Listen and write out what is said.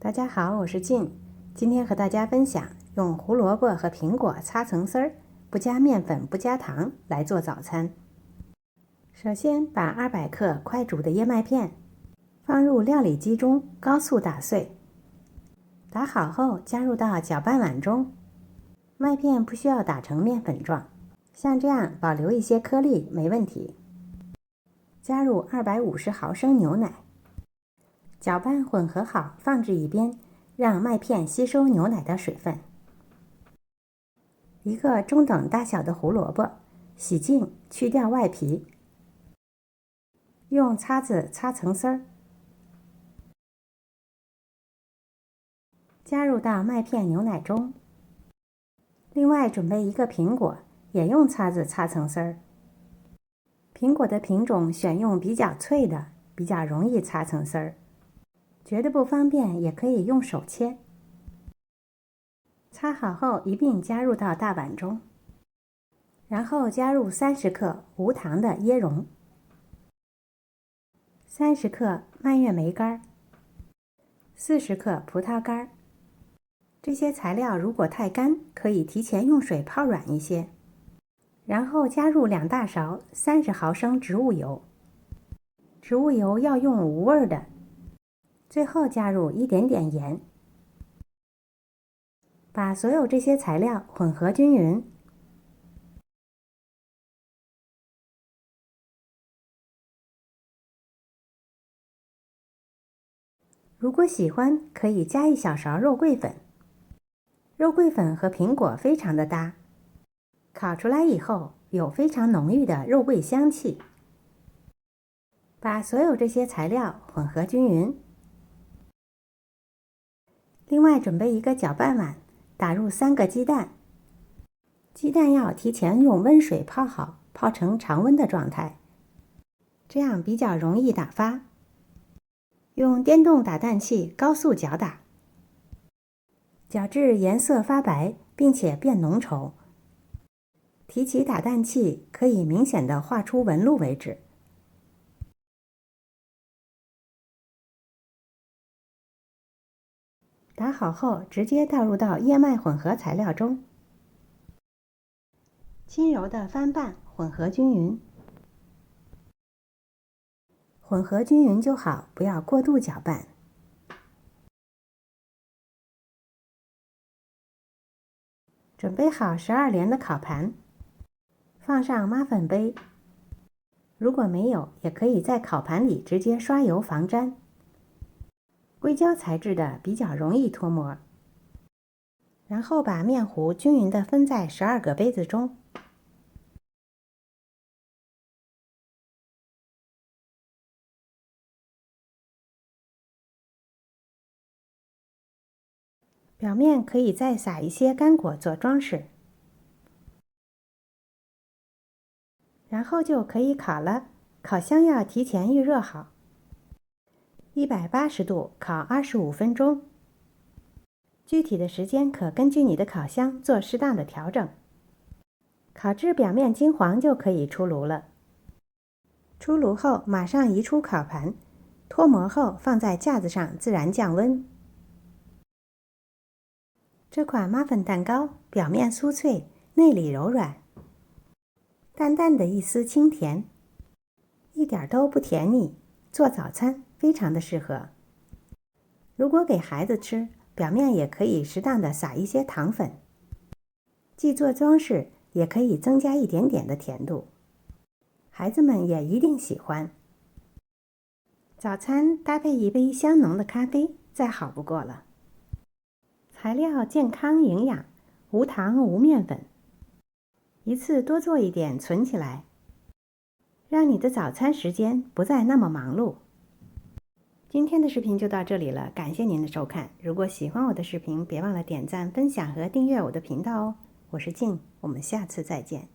大家好，我是静，今天和大家分享用胡萝卜和苹果擦层丝儿，不加面粉不加糖来做早餐。首先把200克快煮的燕麦片放入料理机中高速打碎，打好后加入到搅拌碗中。麦片不需要打成面粉状，像这样保留一些颗粒没问题。加入250毫升牛奶，搅拌混合好放置一边，让麦片吸收牛奶的水分。一个中等大小的胡萝卜，洗净去掉外皮，用擦子擦层丝儿，加入到麦片牛奶中。另外准备一个苹果，也用擦子擦层丝儿。苹果的品种选用比较脆的，比较容易擦层丝儿。觉得不方便也可以用手切。擦好后一并加入到大碗中，然后加入30克无糖的椰蓉，30克蔓越莓干，40克葡萄干。这些材料如果太干，可以提前用水泡软一些。然后加入2大勺30毫升植物油，植物油要用无味的。最后加入一点点盐，把所有这些材料混合均匀。如果喜欢，可以加1小勺肉桂粉。肉桂粉和苹果非常的搭，烤出来以后有非常浓郁的肉桂香气。把所有这些材料混合均匀。另外准备一个搅拌碗，打入3个鸡蛋。鸡蛋要提前用温水泡好，泡成常温的状态，这样比较容易打发。用电动打蛋器高速搅打，搅至颜色发白，并且变浓稠。提起打蛋器可以明显的画出纹路为止。打好后直接倒入到燕麦混合材料中，轻柔的翻拌，混合均匀。混合均匀就好，不要过度搅拌。准备好12连的烤盘，放上妈粉杯。如果没有，也可以在烤盘里直接刷油防粘。硅胶材质的比较容易脱模。然后把面糊均匀地分在12个杯子中。表面可以再撒一些干果做装饰，然后就可以烤了。烤箱要提前预热好，180度烤25分钟。具体的时间可根据你的烤箱做适当的调整。烤至表面金黄就可以出炉了。出炉后马上移出烤盘，脱模后放在架子上自然降温。这款妈粉蛋糕表面酥脆，内里柔软，淡淡的一丝清甜，一点都不甜腻，做早餐非常的适合。如果给孩子吃，表面也可以适当的撒一些糖粉，既做装饰，也可以增加一点点的甜度，孩子们也一定喜欢。早餐搭配一杯香浓的咖啡，再好不过了。材料健康营养，无糖无面粉，一次多做一点存起来，让你的早餐时间不再那么忙碌。今天的视频就到这里了，感谢您的收看。如果喜欢我的视频，别忘了点赞、分享和订阅我的频道哦。我是静，我们下次再见。